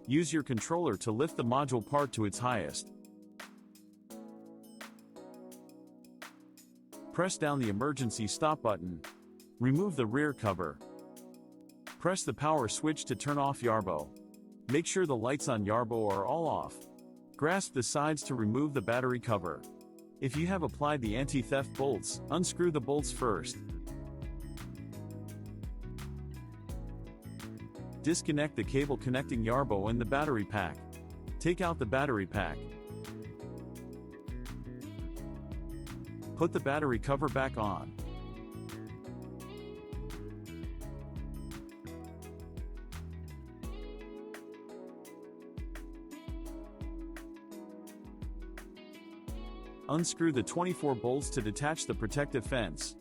Use your controller to lift the module part to its highest. Press down the emergency stop button. Remove the rear cover. Press the power switch to turn off Yarbo. Make sure the lights on Yarbo are all off. Grasp the sides to remove the battery cover. If you have applied the anti-theft bolts, unscrew the bolts first. Disconnect the cable connecting Yarbo and the battery pack. Take out the battery pack. Put the battery cover back on. Unscrew the 24 bolts to detach the protective fence.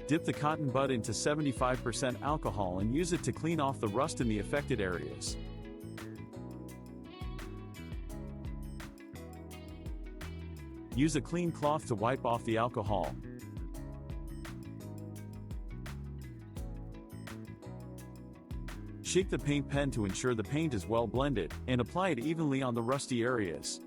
Dip the cotton bud into 75% alcohol and use it to clean off the rust in the affected areas. Use a clean cloth to wipe off the alcohol. Shake the paint pen to ensure the paint is well blended, and apply it evenly on the rusty areas.